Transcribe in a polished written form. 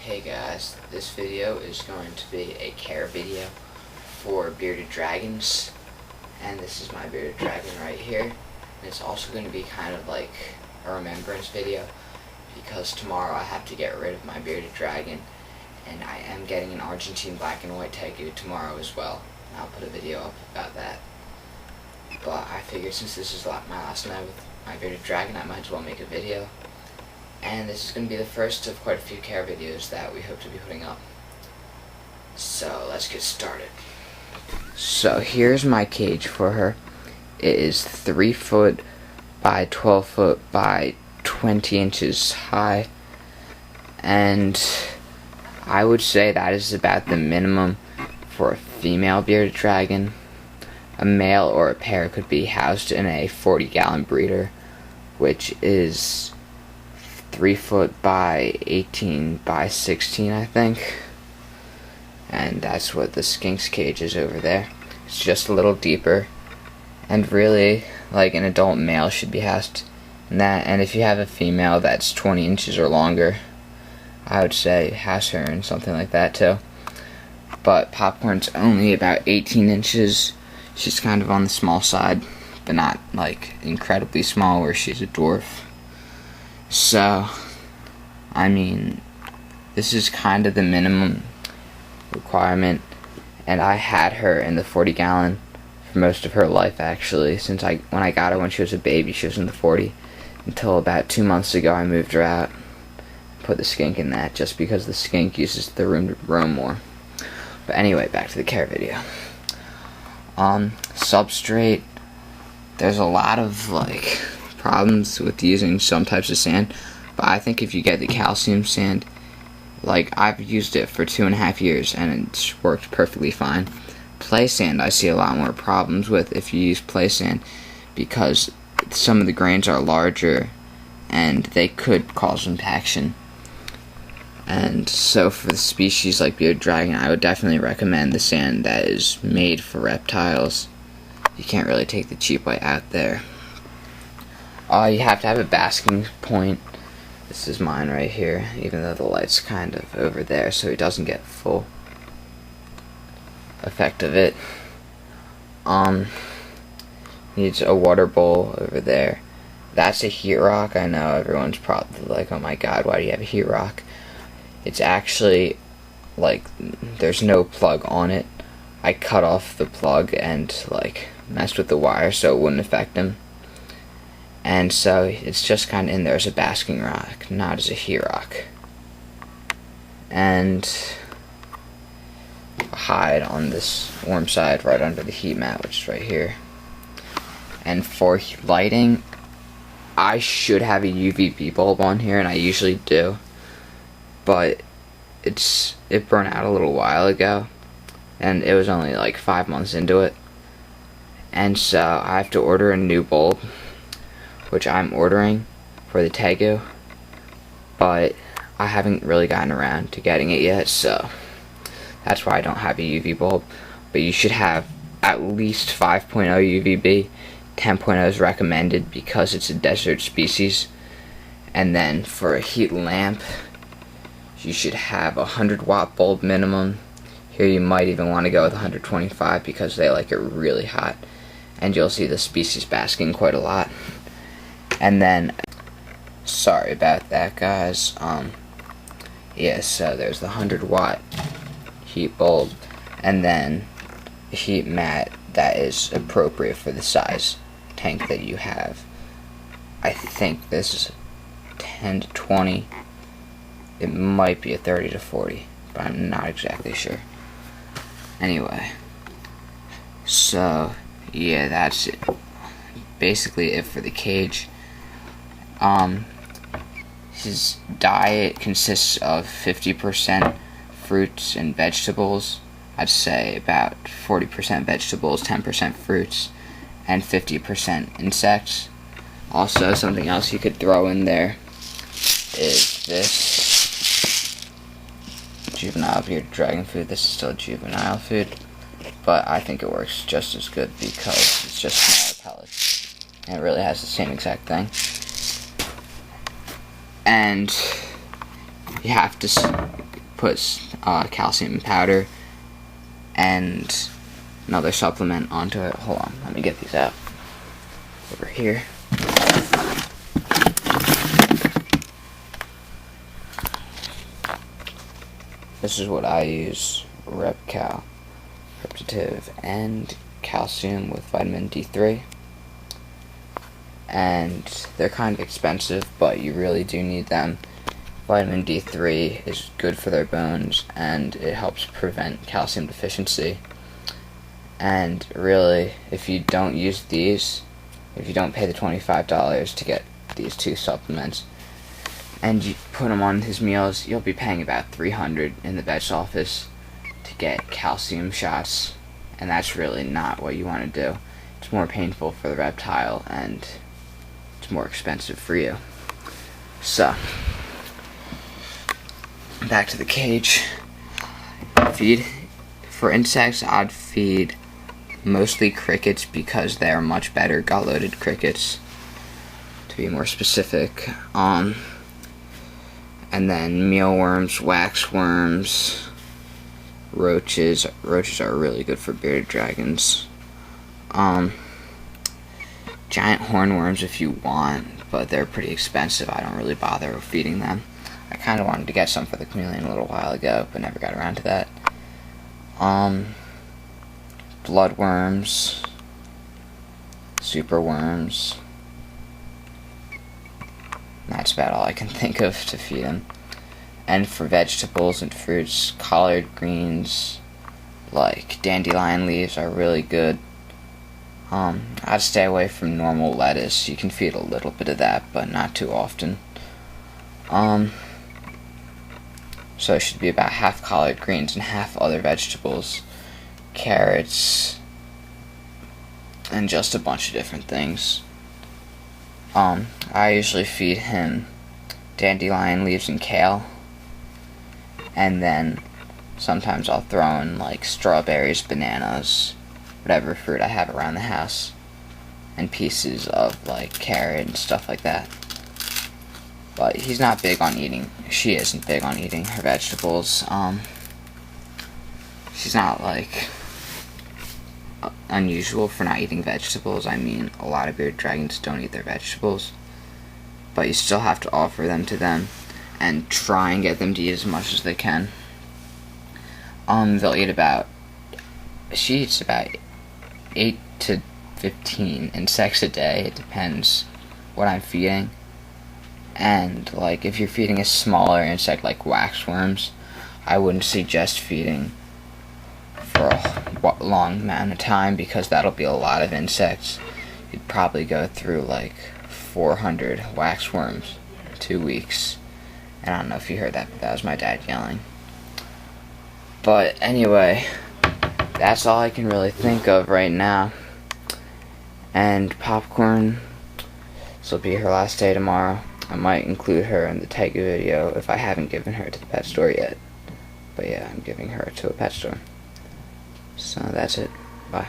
Hey guys, this video is going to be a care video for bearded dragons, and this is my bearded dragon right here. And it's also going to be kind of like a remembrance video because tomorrow I have to get rid of my bearded dragon, and I am getting an Argentine black and white Tegu tomorrow as well. And I'll put a video up about that. But I figured since this is my last night with my bearded dragon, I might as well make a video. And this is going to be the first of quite a few care videos that we hope to be putting up. So let's get started. So here's my cage for her. It is 3 foot by 12 foot by 20 inches high. And I would say that is about the minimum for a female bearded dragon. A male or a pair could be housed in a 40-gallon breeder, which is 3 foot by 18 by 16, I think. And that's what the skink's cage is over there. It's just a little deeper, and really, like, an adult male should be housed in that. And if you have a female that's 20 inches or longer, I would say house her in something like that too. But Popcorn's only about 18 inches. She's kind of on the small side, but not like incredibly small where she's a dwarf. So, I mean, this is kind of the minimum requirement, and I had her in the 40-gallon for most of her life, actually. Since when I got her when she was a baby, she was in the 40, until about 2 months ago I moved her out, put the skink in that, just because the skink uses the room to roam more. But anyway, back to the care video. Substrate, there's a lot of, like, problems with using some types of sand, but I think if you get the calcium sand, like, I've used it for 2.5 years and it's worked perfectly fine. Play sand I see a lot more problems with if you use play sand, because some of the grains are larger and they could cause impaction. And so for the species like bearded dragon, I would definitely recommend the sand that is made for reptiles. You can't really take the cheap way out there. You have to have a basking point. This is mine right here, even though the light's kind of over there, so he doesn't get full effect of it. Needs a water bowl over there. That's a heat rock. I know everyone's probably like, oh my god, why do you have a heat rock? It's actually, like, there's no plug on it. I cut off the plug and, like, messed with the wire so it wouldn't affect him. And so it's just kind of in there as a basking rock, not as a heat rock. And hide on this warm side right under the heat mat, which is right here. And for lighting, I should have a UVB bulb on here, and I usually do. But it burned out a little while ago, and it was only like 5 months into it. And so I have to order a new bulb, which I'm ordering for the Tegu, but I haven't really gotten around to getting it yet, so that's why I don't have a UV bulb. But you should have at least 5.0 UVB. 10.0 is recommended because it's a desert species. And then for a heat lamp, you should have a 100-watt bulb minimum. Here you might even want to go with 125 because they like it really hot, and you'll see the species basking quite a lot. And then, sorry about that, guys. Yeah, so there's the 100-watt heat bulb, and then a heat mat that is appropriate for the size tank that you have. I think this is 10 to 20. It might be a 30 to 40, but I'm not exactly sure. Anyway, so yeah, that's it. Basically it for the cage. His diet consists of 50% fruits and vegetables. I'd say about 40% vegetables, 10% fruits, and 50% insects. Also, something else you could throw in there is this juvenile bearded dragon food. This is still juvenile food, but I think it works just as good because it's just smaller pellets, and it really has the same exact thing. And you have to put calcium powder and another supplement onto it. Hold on, let me get these out. Over here. This is what I use: RepCal, Reptative, and calcium with vitamin D3. And they're kind of expensive, but you really do need them. Vitamin D3 is good for their bones, and it helps prevent calcium deficiency. And really, if you don't use these, if you don't pay the $25 to get these two supplements, and you put them on his meals, you'll be paying about $300 in the vet's office to get calcium shots, and that's really not what you want to do. It's more painful for the reptile, and it's more expensive for you. So, back to the cage. Feed. For insects, I'd feed mostly crickets because they are much better gut-loaded crickets, to be more specific. And then mealworms, waxworms, roaches. Roaches are really good for bearded dragons. Giant hornworms if you want, but they're pretty expensive. I don't really bother feeding them. I kind of wanted to get some for the chameleon a little while ago, but never got around to that. Bloodworms, superworms. That's about all I can think of to feed him. And for vegetables and fruits, collard greens, like dandelion leaves, are really good. I'd stay away from normal lettuce. You can feed a little bit of that, but not too often. So it should be about half collard greens and half other vegetables, carrots, and just a bunch of different things. I usually feed him dandelion leaves and kale, and then sometimes I'll throw in like strawberries, bananas, whatever fruit I have around the house, and pieces of like carrot and stuff like that. But he's not big on eating. She isn't big on eating her vegetables. She's not like unusual for not eating vegetables. I mean, a lot of bearded dragons don't eat their vegetables, but you still have to offer them to them and try and get them to eat as much as they can. They'll eat about, she eats about 8 to 15 insects a day. It depends what I'm feeding. And like if you're feeding a smaller insect like waxworms, I wouldn't suggest feeding for a long amount of time, because that'll be a lot of insects. You'd probably go through like 400 waxworms in 2 weeks. And I don't know if you heard that, but that was my dad yelling. But anyway, that's all I can really think of right now. And Popcorn, this will be her last day tomorrow. I might include her in the Tegu video if I haven't given her to the pet store yet. But yeah, I'm giving her to a pet store. So that's it. Bye.